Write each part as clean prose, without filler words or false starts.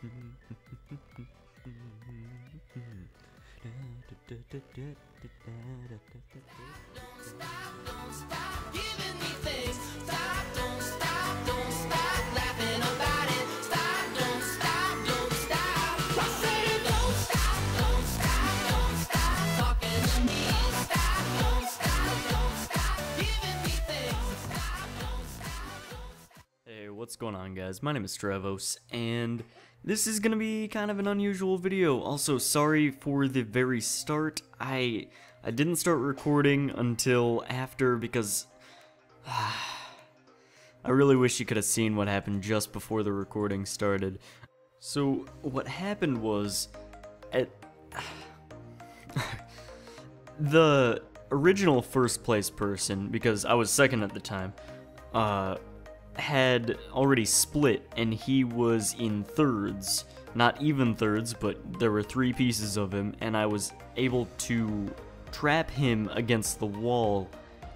Don't stop giving me things. Stop, don't stop laughing about it. Stop, don't stop. I said don't stop talking to me. Stop, don't stop giving me things. Stop, don't stop. Hey, what's going on, guys? My name is Stravos, and this is gonna be kind of an unusual video. Also, sorry for the very start. I didn't start recording until after because I really wish you could have seen what happened just before the recording started. So what happened was the original first place person, because I was second at the time, had already split, and he was in thirds. Not even thirds, but there were 3 pieces of him, and I was able to trap him against the wall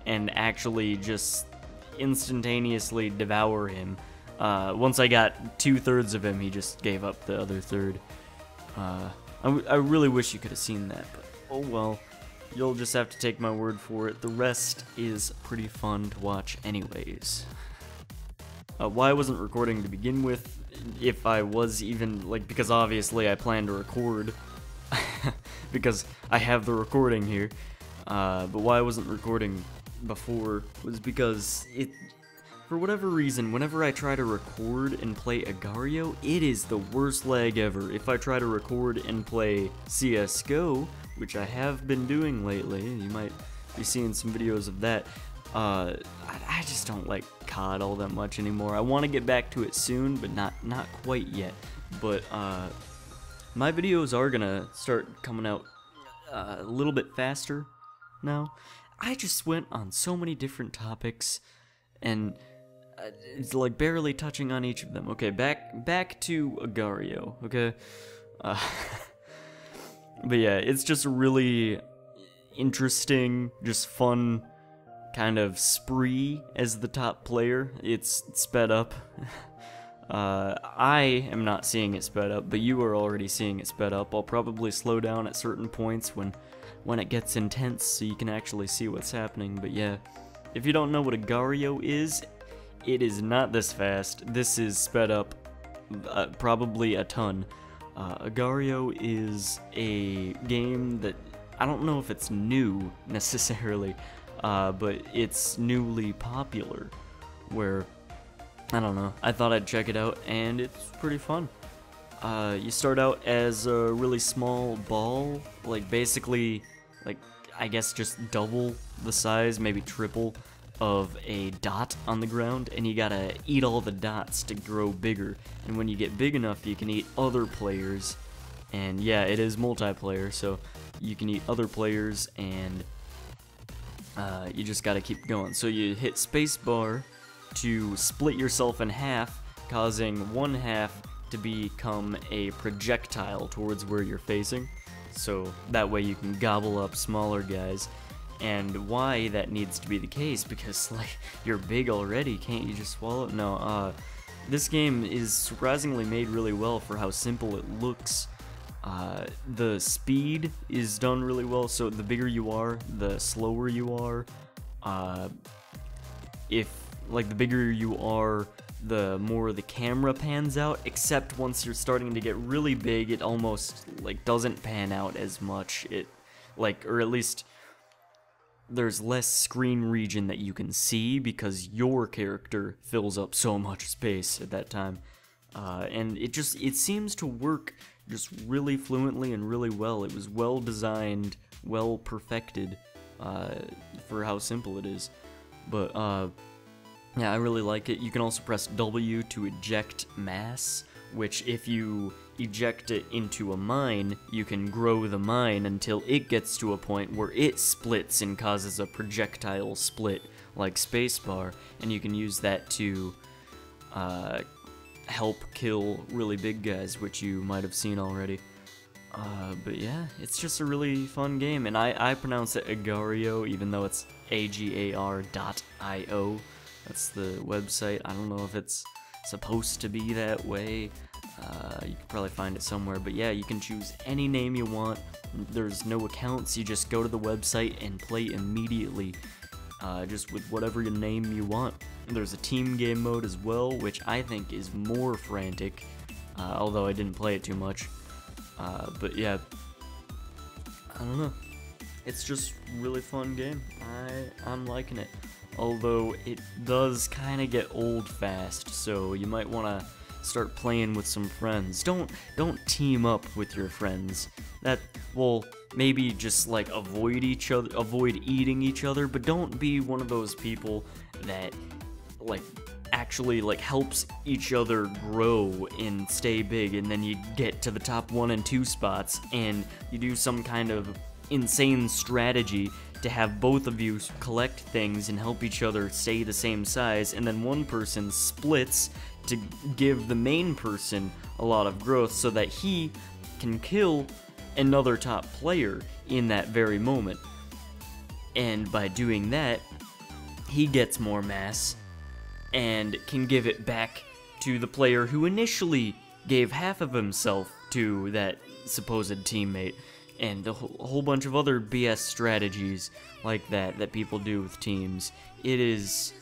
and actually just instantaneously devour him. Once I got 2/3 of him, he just gave up the other third. I really wish you could have seen that, but oh well. You'll just have to take my word for it. The rest is pretty fun to watch anyways. Why I wasn't recording to begin with, if I was even, because obviously I plan to record, because I have the recording here, but why I wasn't recording before was because for whatever reason, whenever I try to record and play Agar.io, it is the worst lag ever. If I try to record and play CSGO, which I have been doing lately, you might be seeing some videos of that, I just don't like COD all that much anymore. I want to get back to it soon, but not quite yet. But my videos are gonna start coming out a little bit faster now. I just went on so many different topics, and it's like barely touching on each of them. Okay, back to Agar.io. Okay, but yeah, it's just a really interesting, just fun kind of spree as the top player. It's sped up. I am not seeing it sped up, but you are already seeing it sped up. I'll probably slow down at certain points when it gets intense so you can actually see what's happening. But yeah, if you don't know what Agar.io is, it is not this fast. This is sped up probably a ton. Agar.io is a game that I don't know if it's new necessarily, but it's newly popular, where, I don't know, I thought I'd check it out, and it's pretty fun. You start out as a really small ball, basically, I guess just double the size, maybe triple, of a dot on the ground, and you gotta eat all the dots to grow bigger, and when you get big enough, you can eat other players, and yeah, it is multiplayer, so you can eat other players, and you just gotta keep going. So you hit spacebar to split yourself in half, causing one half to become a projectile towards where you're facing, so that way you can gobble up smaller guys. And why that needs to be the case, because you're big already, can't you just swallow it? No, this game is surprisingly made really well for how simple it looks. The speed is done really well, so the bigger you are, the slower you are. The bigger you are, the more the camera pans out, except once you're starting to get really big, it almost, doesn't pan out as much. Or at least there's less screen region that you can see because your character fills up so much space at that time. And it seems to work just really fluently and really well. It was well designed, well perfected for how simple it is. But yeah, I really like it. You can also press W to eject mass, which if you eject it into a mine, you can grow the mine until it gets to a point where it splits and causes a projectile split, like spacebar, and you can use that to help kill really big guys, which you might have seen already. But yeah, it's just a really fun game, and I pronounce it Agar.io, even though it's agar.io. That's the website. I don't know if it's supposed to be that way. You can probably find it somewhere, but yeah, you can choose any name you want. There's no accounts, you just go to the website and play immediately, just with whatever your name you want. There's a team game mode as well, which I think is more frantic, although I didn't play it too much. But yeah, I don't know. It's just really fun game. I'm liking it. Although it does kind of get old fast, so you might want to start playing with some friends. Don't team up with your friends. That, well, maybe just like avoid eating each other, but don't be one of those people that like actually like helps each other grow and stay big, and then you get to the top 1 and 2 spots and you do some kind of insane strategy to have both of you collect things and help each other stay the same size, and then one person splits to give the main person a lot of growth so that he can kill another top player in that very moment. And by doing that, he gets more mass and can give it back to the player who initially gave half of himself to that supposed teammate. And a whole bunch of other BS strategies like that people do with teams. It's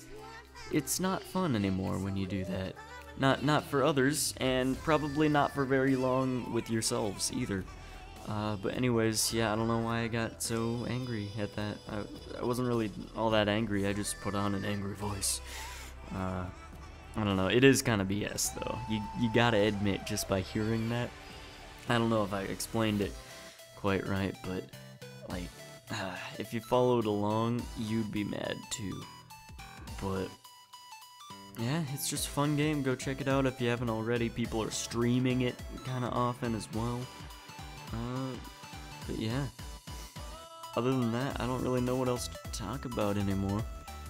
not fun anymore when you do that. Not for others, and probably not for very long with yourselves either. But anyways, yeah, I don't know why I got so angry at that. I wasn't really all that angry, I just put on an angry voice. I don't know, it is kind of BS though. You gotta admit, just by hearing that, I don't know if I explained it quite right, but like, if you followed along, you'd be mad too. But yeah, it's just a fun game. Go check it out if you haven't already. People are streaming it kind of often as well. But yeah, other than that, I don't really know what else to talk about anymore.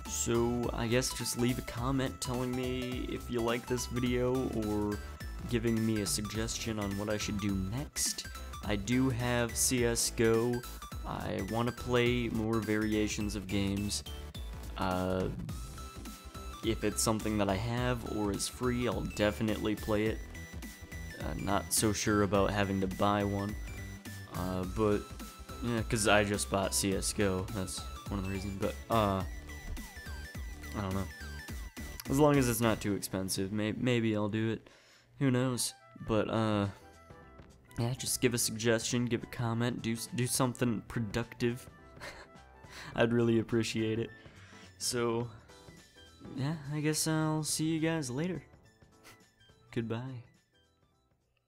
So I guess just leave a comment telling me if you like this video or giving me a suggestion on what I should do next. I do have CSGO. I want to play more variations of games. If it's something that I have or is free, I'll definitely play it. Not so sure about having to buy one. But yeah, because I just bought CSGO. That's one of the reasons. But I don't know. As long as it's not too expensive, maybe I'll do it. Who knows? But yeah, just give a suggestion, give a comment, do something productive. I'd really appreciate it. So yeah, I guess I'll see you guys later. Goodbye.